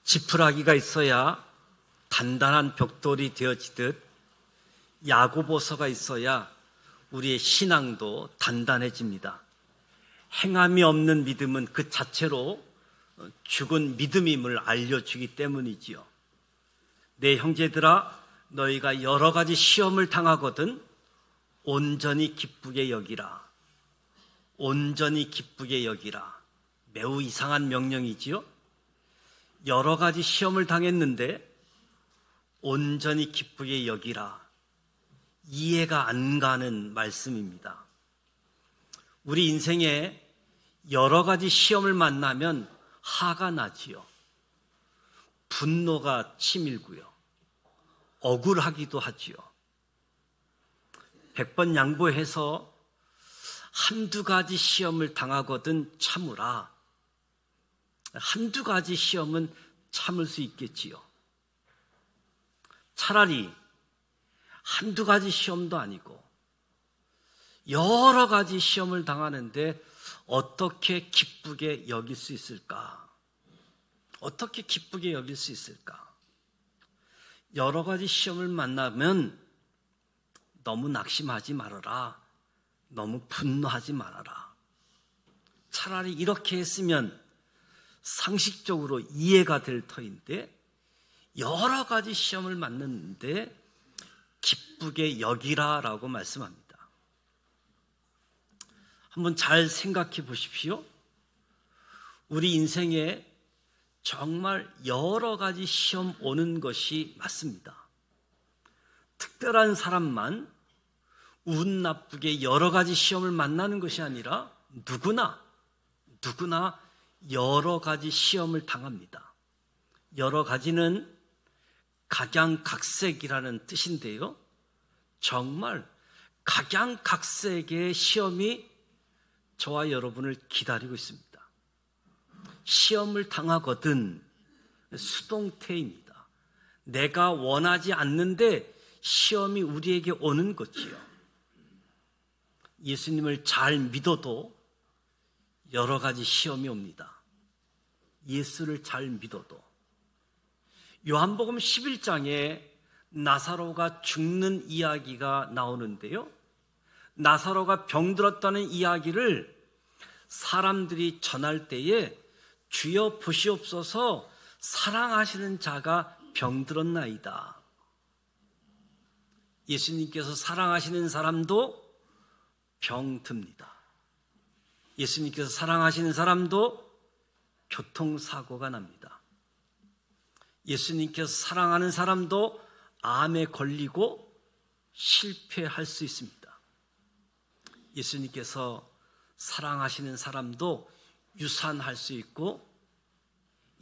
지푸라기가 있어야 단단한 벽돌이 되어지듯 야고보서가 있어야 우리의 신앙도 단단해집니다. 행함이 없는 믿음은 그 자체로 죽은 믿음임을 알려주기 때문이지요. 내 형제들아, 너희가 여러 가지 시험을 당하거든 온전히 기쁘게 여기라. 온전히 기쁘게 여기라. 매우 이상한 명령이지요. 여러 가지 시험을 당했는데 온전히 기쁘게 여기라. 이해가 안 가는 말씀입니다. 우리 인생에 여러 가지 시험을 만나면 화가 나지요. 분노가 치밀고요. 억울하기도 하지요. 100번 양보해서 한두 가지 시험을 당하거든 참으라. 한두 가지 시험은 참을 수 있겠지요. 차라리 한두 가지 시험도 아니고 여러 가지 시험을 당하는데 어떻게 기쁘게 여길 수 있을까? 어떻게 기쁘게 여길 수 있을까? 여러 가지 시험을 만나면 너무 낙심하지 말아라. 너무 분노하지 말아라. 차라리 이렇게 했으면 상식적으로 이해가 될 터인데 여러 가지 시험을 만났는데 기쁘게 여기라라고 말씀합니다. 한번 잘 생각해 보십시오. 우리 인생에 정말 여러 가지 시험 오는 것이 맞습니다. 특별한 사람만 운 나쁘게 여러 가지 시험을 만나는 것이 아니라 누구나 여러 가지 시험을 당합니다. 여러 가지는 각양각색이라는 뜻인데요. 정말 각양각색의 시험이 저와 여러분을 기다리고 있습니다. 시험을 당하거든 수동태입니다. 내가 원하지 않는데 시험이 우리에게 오는 거지요. 예수님을 잘 믿어도 여러 가지 시험이 옵니다. 예수를 잘 믿어도. 요한복음 11장에 나사로가 죽는 이야기가 나오는데요. 나사로가 병들었다는 이야기를 사람들이 전할 때에 주여 보시옵소서 사랑하시는 자가 병들었나이다. 예수님께서 사랑하시는 사람도 병듭니다. 예수님께서 사랑하시는 사람도 교통사고가 납니다. 예수님께서 사랑하는 사람도 암에 걸리고 실패할 수 있습니다. 예수님께서 사랑하시는 사람도 유산할 수 있고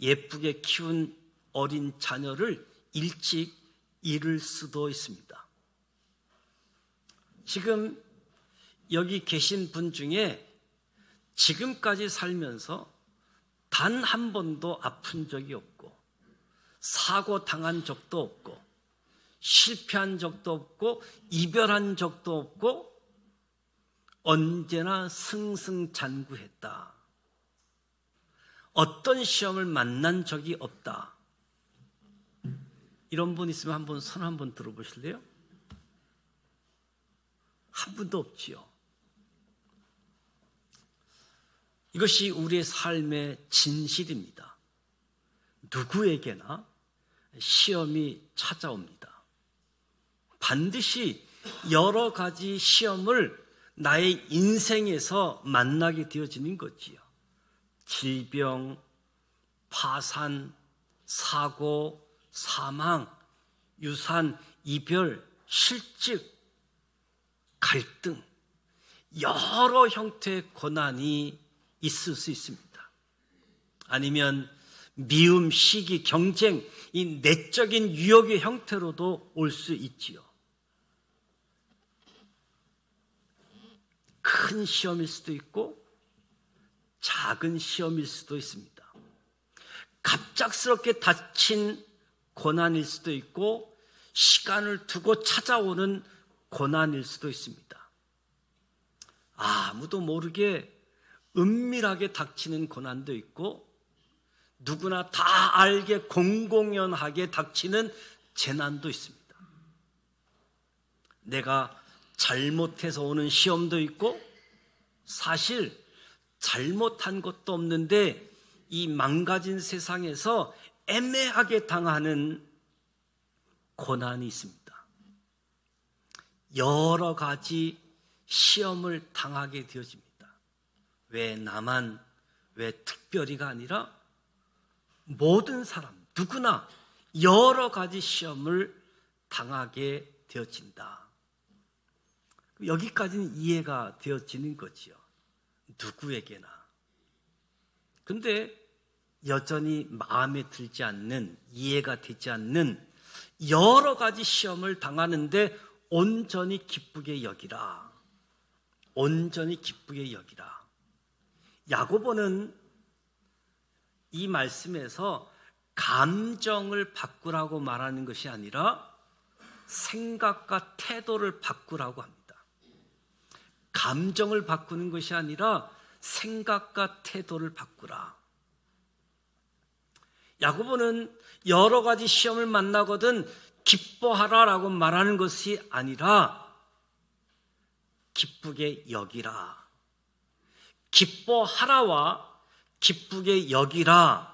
예쁘게 키운 어린 자녀를 일찍 잃을 수도 있습니다. 지금 여기 계신 분 중에 지금까지 살면서 단 한 번도 아픈 적이 없고 사고 당한 적도 없고 실패한 적도 없고 이별한 적도 없고 언제나 승승장구했다. 어떤 시험을 만난 적이 없다. 이런 분 있으면 한번 손 한번 들어보실래요? 한 분도 없지요. 이것이 우리의 삶의 진실입니다. 누구에게나 시험이 찾아옵니다. 반드시 여러 가지 시험을 나의 인생에서 만나게 되어지는 거지요. 질병, 파산, 사고, 사망, 유산, 이별, 실직, 갈등, 여러 형태의 고난이 있을 수 있습니다. 아니면 미움, 시기, 경쟁, 이 내적인 유혹의 형태로도 올 수 있지요. 큰 시험일 수도 있고 작은 시험일 수도 있습니다. 갑작스럽게 닥친 고난일 수도 있고 시간을 두고 찾아오는 고난일 수도 있습니다. 아무도 모르게 은밀하게 닥치는 고난도 있고 누구나 다 알게 공공연하게 닥치는 재난도 있습니다. 내가 잘못해서 오는 시험도 있고 사실 잘못한 것도 없는데 이 망가진 세상에서 애매하게 당하는 고난이 있습니다. 여러 가지 시험을 당하게 되어집니다. 왜 나만, 왜 특별히가 아니라 모든 사람, 누구나 여러 가지 시험을 당하게 되어진다. 여기까지는 이해가 되어지는 거지요. 누구에게나. 근데 여전히 마음에 들지 않는, 이해가 되지 않는 여러 가지 시험을 당하는데 온전히 기쁘게 여기라. 온전히 기쁘게 여기라. 야고보는 이 말씀에서 감정을 바꾸라고 말하는 것이 아니라 생각과 태도를 바꾸라고 합니다. 감정을 바꾸는 것이 아니라 생각과 태도를 바꾸라. 야고보는 여러 가지 시험을 만나거든 기뻐하라라고 말하는 것이 아니라 기쁘게 여기라. 기뻐하라와 기쁘게 여기라,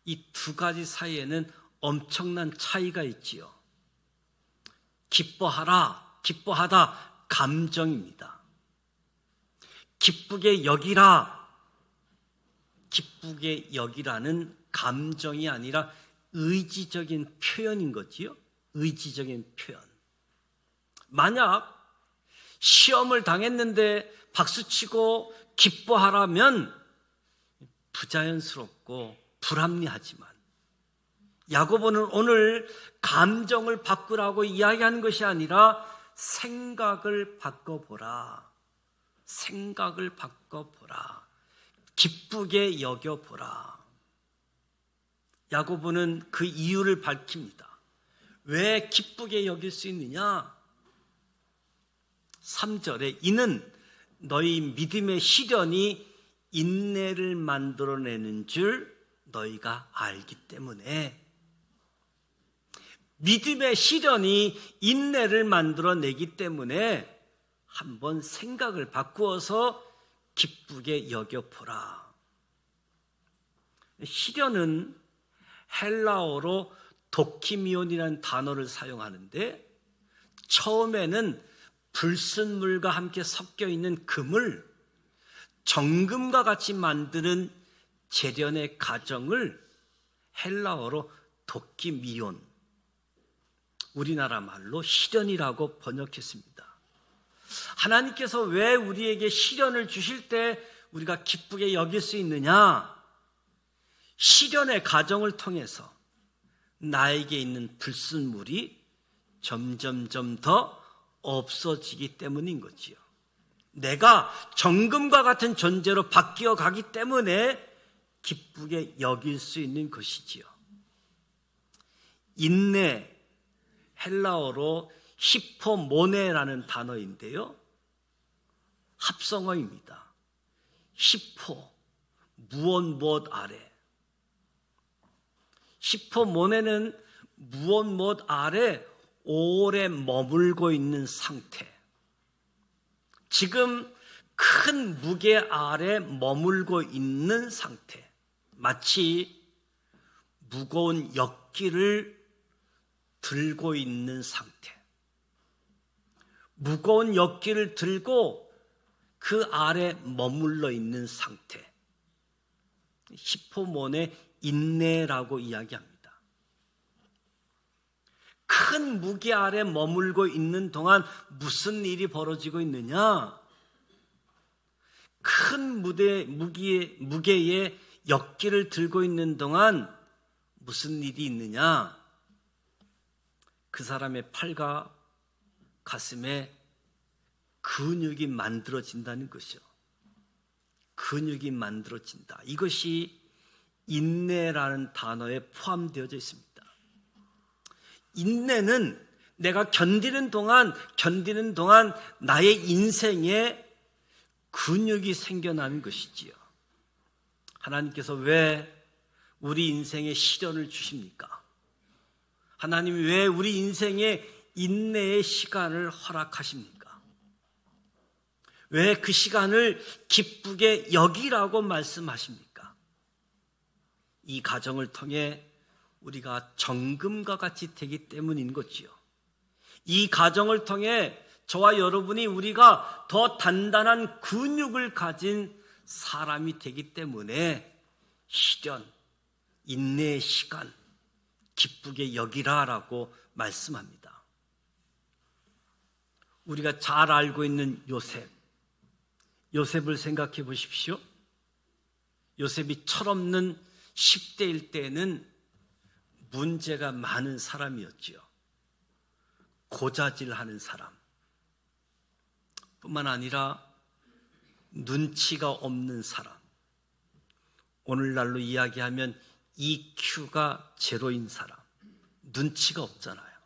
이 두 가지 사이에는 엄청난 차이가 있지요. 기뻐하라, 기뻐하다, 감정입니다. 기쁘게 여기라, 기쁘게 여기라는 감정이 아니라 의지적인 표현인 거지요. 의지적인 표현. 만약 시험을 당했는데 박수치고 기뻐하라면 부자연스럽고 불합리하지만 야고보는 오늘 감정을 바꾸라고 이야기하는 것이 아니라 생각을 바꿔보라. 생각을 바꿔보라. 기쁘게 여겨보라. 야고보는 그 이유를 밝힙니다. 왜 기쁘게 여길 수 있느냐? 3절에 이는 너희 믿음의 시련이 인내를 만들어내는 줄 너희가 알기 때문에. 믿음의 시련이 인내를 만들어내기 때문에 한번 생각을 바꾸어서 기쁘게 여겨보라. 시련은 헬라어로 도키미온이라는 단어를 사용하는데 처음에는 불순물과 함께 섞여 있는 금을 정금과 같이 만드는 재련의 과정을 헬라어로 도키미온, 우리나라 말로 시련이라고 번역했습니다. 하나님께서 왜 우리에게 시련을 주실 때 우리가 기쁘게 여길 수 있느냐? 시련의 과정을 통해서 나에게 있는 불순물이 점점점 더 없어지기 때문인 거지요. 내가 정금과 같은 존재로 바뀌어 가기 때문에 기쁘게 여길 수 있는 것이지요. 인내, 헬라어로 히포모네라는 단어인데요, 합성어입니다. 히포, 무엇 아래. 히포모네는 무엇 아래 오래 머물고 있는 상태. 지금 큰 무게 아래 머물고 있는 상태. 마치 무거운 역기를 들고 있는 상태. 무거운 역기를 들고 그 아래 머물러 있는 상태. 히포몬의 인내라고 이야기합니다. 큰 무게 아래 머물고 있는 동안 무슨 일이 벌어지고 있느냐? 큰 무게의 역기를 들고 있는 동안 무슨 일이 있느냐? 그 사람의 팔과 가슴에 근육이 만들어진다는 것이요. 근육이 만들어진다. 이것이 인내라는 단어에 포함되어져 있습니다. 인내는 내가 견디는 동안 나의 인생에 근육이 생겨나는 것이지요. 하나님께서 왜 우리 인생에 시련을 주십니까? 하나님이 왜 우리 인생에 인내의 시간을 허락하십니까? 왜 그 시간을 기쁘게 여기라고 말씀하십니까? 이 과정을 통해 우리가 정금과 같이 되기 때문인 거지요. 이 과정을 통해 저와 여러분이 우리가 더 단단한 근육을 가진 사람이 되기 때문에 시련, 인내의 시간 기쁘게 여기라라고 말씀합니다. 우리가 잘 알고 있는 요셉을 생각해 보십시오. 요셉이 철없는 10대일 때는 문제가 많은 사람이었지요. 고자질하는 사람 뿐만 아니라 눈치가 없는 사람, 오늘날로 이야기하면 EQ가 제로인 사람, 눈치가 없잖아요.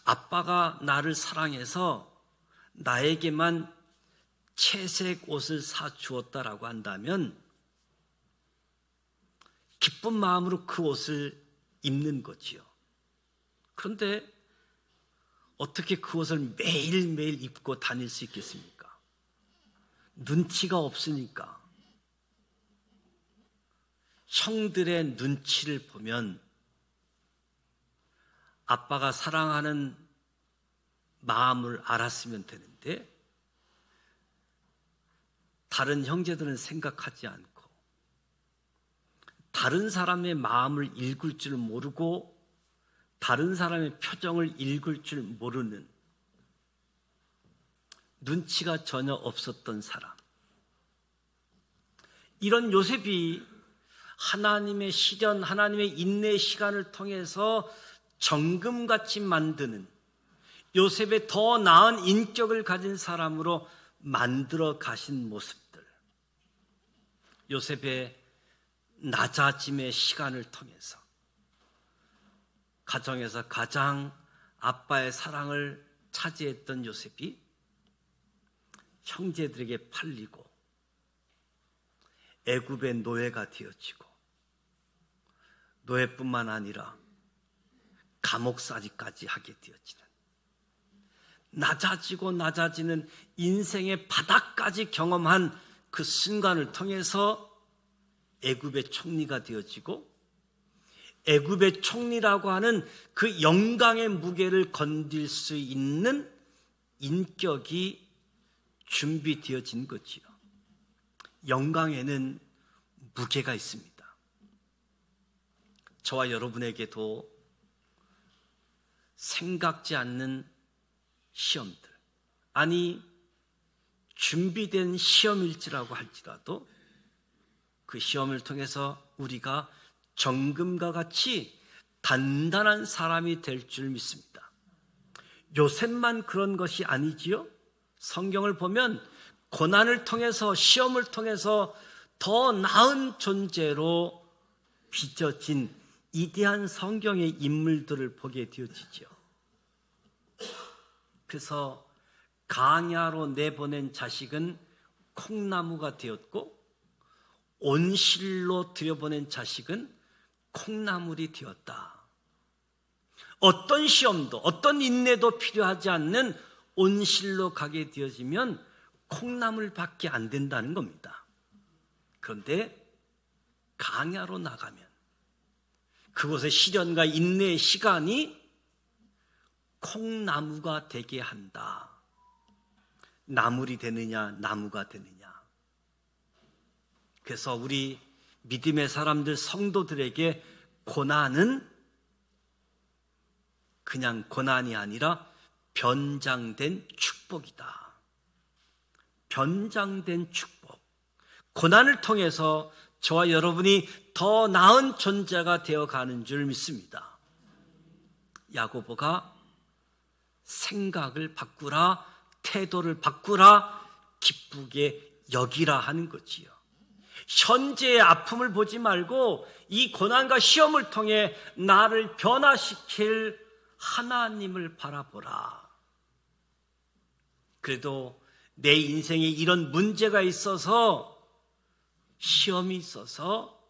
아빠가 나를 사랑해서 나에게만 채색 옷을 사주었다라고 한다면 기쁜 마음으로 그 옷을 입는 거지요. 그런데 어떻게 그 옷을 매일매일 입고 다닐 수 있겠습니까? 눈치가 없으니까. 형들의 눈치를 보면 아빠가 사랑하는 마음을 알았으면 되는데 다른 형제들은 생각하지 않고 다른 사람의 마음을 읽을 줄 모르고 다른 사람의 표정을 읽을 줄 모르는, 눈치가 전혀 없었던 사람. 이런 요셉이 하나님의 시련, 하나님의 인내의 시간을 통해서 정금같이 만드는, 요셉의 더 나은 인격을 가진 사람으로 만들어 가신 모습들, 요셉의 낮아짐의 시간을 통해서 가정에서 가장 아빠의 사랑을 차지했던 요셉이 형제들에게 팔리고 애굽의 노예가 되어지고, 노예뿐만 아니라 감옥살이까지 하게 되어지는, 낮아지고 낮아지는 인생의 바닥까지 경험한 그 순간을 통해서 애굽의 총리가 되어지고, 애굽의 총리라고 하는 그 영광의 무게를 건질 수 있는 인격이 준비되어진 거지요. 영광에는 무게가 있습니다. 저와 여러분에게도 생각지 않는 시험들, 아니 준비된 시험일지라고 할지라도 그 시험을 통해서 우리가 정금과 같이 단단한 사람이 될 줄 믿습니다. 요셉만 그런 것이 아니지요. 성경을 보면 고난을 통해서, 시험을 통해서 더 나은 존재로 빚어진 위대한 성경의 인물들을 보게 되어지죠. 그래서 강야로 내보낸 자식은 콩나무가 되었고, 온실로 들여보낸 자식은 콩나물이 되었다. 어떤 시험도, 어떤 인내도 필요하지 않는 온실로 가게 되어지면 콩나물밖에 안 된다는 겁니다. 그런데 강야로 나가면 그곳의 시련과 인내의 시간이 콩나무가 되게 한다. 나물이 되느냐, 나무가 되느냐. 그래서 우리 믿음의 사람들, 성도들에게 고난은 그냥 고난이 아니라 변장된 축복이다. 변장된 축복. 고난을 통해서 저와 여러분이 더 나은 존재가 되어가는 줄 믿습니다. 야고보가 생각을 바꾸라, 태도를 바꾸라, 기쁘게 여기라 하는 거지요. 현재의 아픔을 보지 말고 이 고난과 시험을 통해 나를 변화시킬 하나님을 바라보라. 그래도 내 인생에 이런 문제가 있어서, 시험이 있어서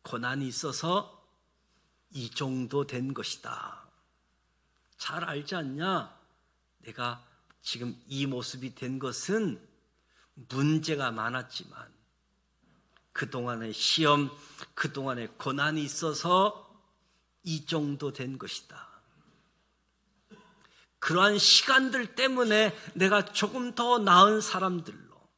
고난이 있어서 이 정도 된 것이다. 잘 알지 않냐? 내가 지금 이 모습이 된 것은 문제가 많았지만 그동안의 시험, 그동안의 고난이 있어서 이 정도 된 것이다. 그러한 시간들 때문에 내가 조금 더 나은 사람들로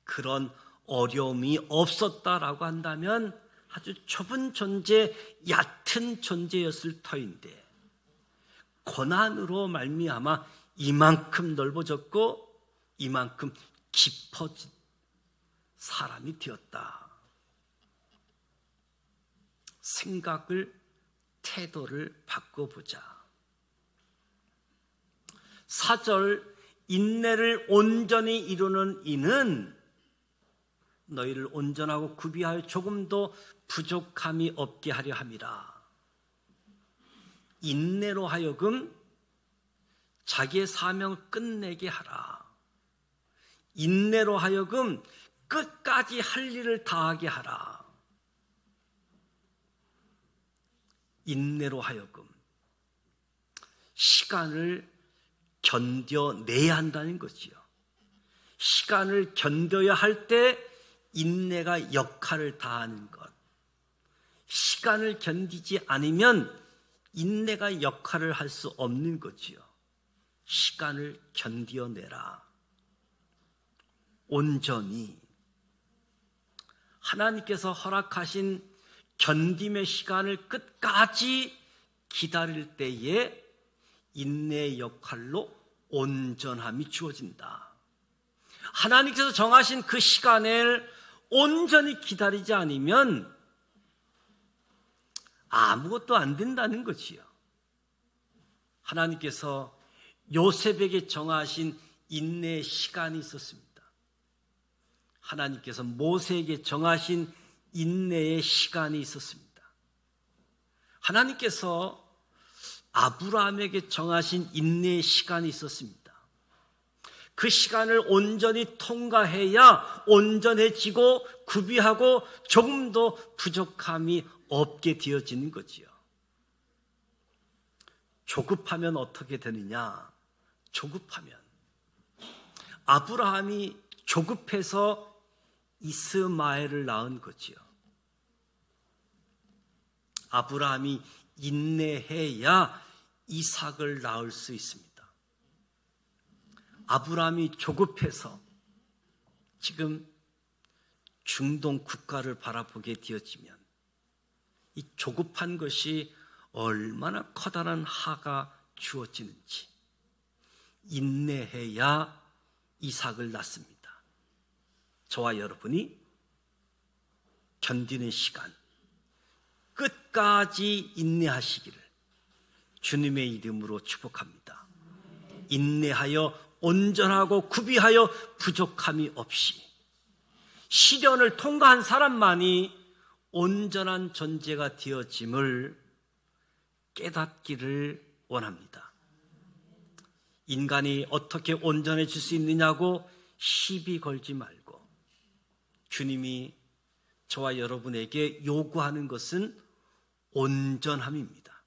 그런 어려움이 없었다라고 한다면 아주 좁은 존재, 얕은 존재였을 터인데 고난으로 말미암아 이만큼 넓어졌고 이만큼 깊어진 사람이 되었다. 생각을, 태도를 바꿔보자. 4절, 인내를 온전히 이루는 이는 너희를 온전하고 구비하여 조금도 부족함이 없게 하려 함이라. 인내로 하여금 자기의 사명을 끝내게 하라. 인내로 하여금 끝까지 할 일을 다하게 하라. 인내로 하여금 시간을 견뎌내야 한다는 거지요. 시간을 견뎌야 할 때 인내가 역할을 다하는 것. 시간을 견디지 않으면 인내가 역할을 할 수 없는 거지요. 시간을 견뎌내라. 온전히 하나님께서 허락하신 견딤의 시간을 끝까지 기다릴 때에 인내의 역할로 온전함이 주어진다. 하나님께서 정하신 그 시간을 온전히 기다리지 않으면 아무것도 안 된다는 거지요. 하나님께서 요셉에게 정하신 인내의 시간이 있었습니다. 하나님께서 모세에게 정하신 인내의 시간이 있었습니다. 하나님께서 아브라함에게 정하신 인내의 시간이 있었습니다. 그 시간을 온전히 통과해야 온전해지고 구비하고 조금도 부족함이 없게 되어지는 거지요. 조급하면 어떻게 되느냐? 조급하면 아브라함이 조급해서 이스마엘을 낳은 거지요. 아브라함이 인내해야 이삭을 낳을 수 있습니다. 아브라함이 조급해서 지금 중동 국가를 바라보게 되어지면 이 조급한 것이 얼마나 커다란 하가 주어지는지 인내해야 이삭을 낳습니다. 저와 여러분이 견디는 시간 끝까지 인내하시기를 주님의 이름으로 축복합니다. 인내하여 온전하고 구비하여 부족함이 없이 시련을 통과한 사람만이 온전한 존재가 되어짐을 깨닫기를 원합니다. 인간이 어떻게 온전해질 수 있느냐고 시비 걸지 말고 주님이 저와 여러분에게 요구하는 것은 온전함입니다.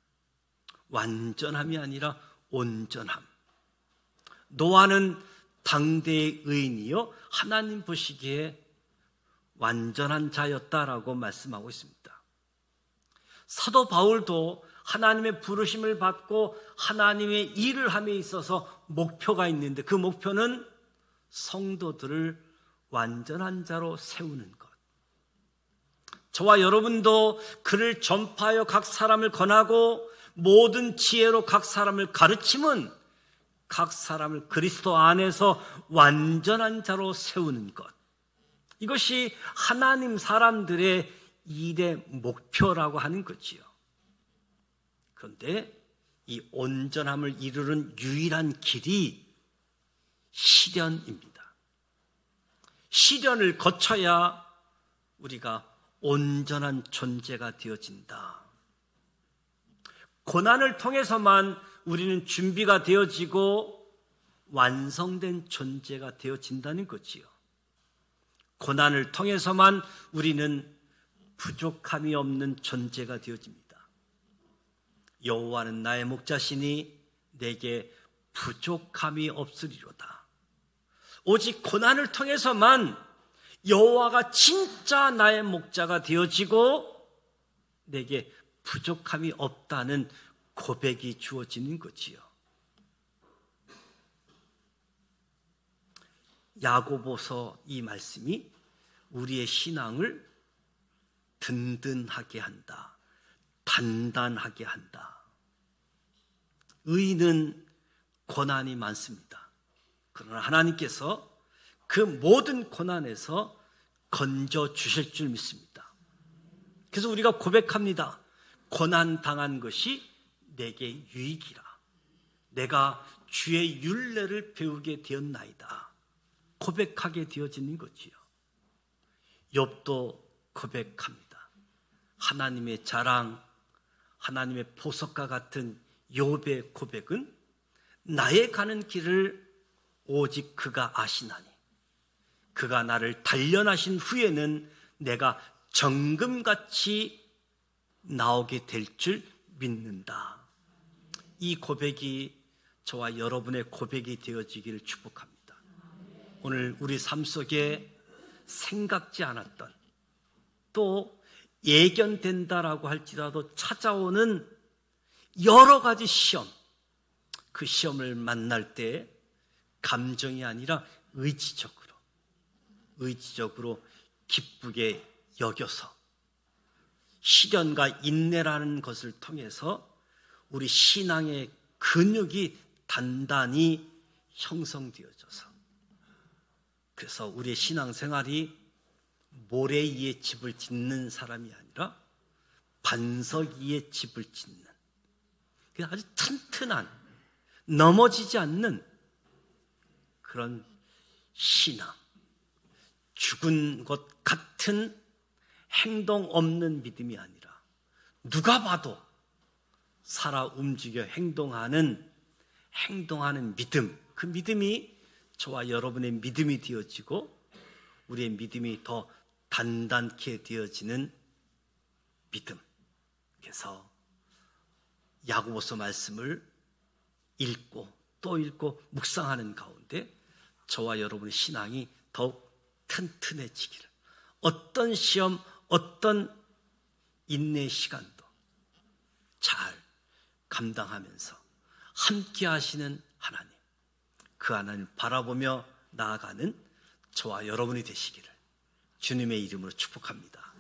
완전함이 아니라 온전함. 노아는 당대의 의인이요 하나님 보시기에 완전한 자였다라고 말씀하고 있습니다. 사도 바울도 하나님의 부르심을 받고 하나님의 일을 함에 있어서 목표가 있는데 그 목표는 성도들을 완전한 자로 세우는 것. 저와 여러분도 그를 전파하여 각 사람을 권하고 모든 지혜로 각 사람을 가르침은 각 사람을 그리스도 안에서 완전한 자로 세우는 것. 이것이 하나님 사람들의 일의 목표라고 하는 거지요. 그런데 이 온전함을 이루는 유일한 길이 시련입니다. 시련을 거쳐야 우리가 온전한 존재가 되어진다. 고난을 통해서만 우리는 준비가 되어지고 완성된 존재가 되어진다는 거지요. 고난을 통해서만 우리는 부족함이 없는 존재가 되어집니다. 여호와는 나의 목자시니 내게 부족함이 없으리로다. 오직 고난을 통해서만 여호와가 진짜 나의 목자가 되어지고 내게 부족함이 없다는 고백이 주어지는 거지요. 야고보서 이 말씀이 우리의 신앙을 든든하게 한다, 단단하게 한다. 의인은 고난이 많습니다. 그러나 하나님께서 그 모든 고난에서 건져 주실 줄 믿습니다. 그래서 우리가 고백합니다. 고난 당한 것이 내게 유익이라. 내가 주의 율례를 배우게 되었나이다. 고백하게 되어지는 거지요. 욥도 고백합니다. 하나님의 자랑, 하나님의 보석과 같은 욥의 고백은 나의 가는 길을 오직 그가 아시나니 그가 나를 단련하신 후에는 내가 정금같이 나오게 될 줄 믿는다. 이 고백이 저와 여러분의 고백이 되어지기를 축복합니다. 오늘 우리 삶 속에 생각지 않았던 또 예견된다라고 할지라도 찾아오는 여러 가지 시험, 그 시험을 만날 때 감정이 아니라 의지적으로 기쁘게 여겨서 시련과 인내라는 것을 통해서 우리 신앙의 근육이 단단히 형성되어져서 그래서 우리의 신앙생활이 모래 위에 집을 짓는 사람이 아니라 반석 위에 집을 짓는 아주 튼튼한 넘어지지 않는 그런 신앙, 죽은 것 같은 행동 없는 믿음이 아니라 누가 봐도 살아 움직여 행동하는 믿음, 그 믿음이 저와 여러분의 믿음이 되어지고 우리의 믿음이 더 단단케 되어지는 믿음. 그래서 야고보서 말씀을 읽고 또 읽고 묵상하는 가운데 저와 여러분의 신앙이 더욱 튼튼해지기를, 어떤 시험, 어떤 인내 시간도 잘 감당하면서 함께 하시는 하나님, 그 하나님 바라보며 나아가는 저와 여러분이 되시기를 주님의 이름으로 축복합니다.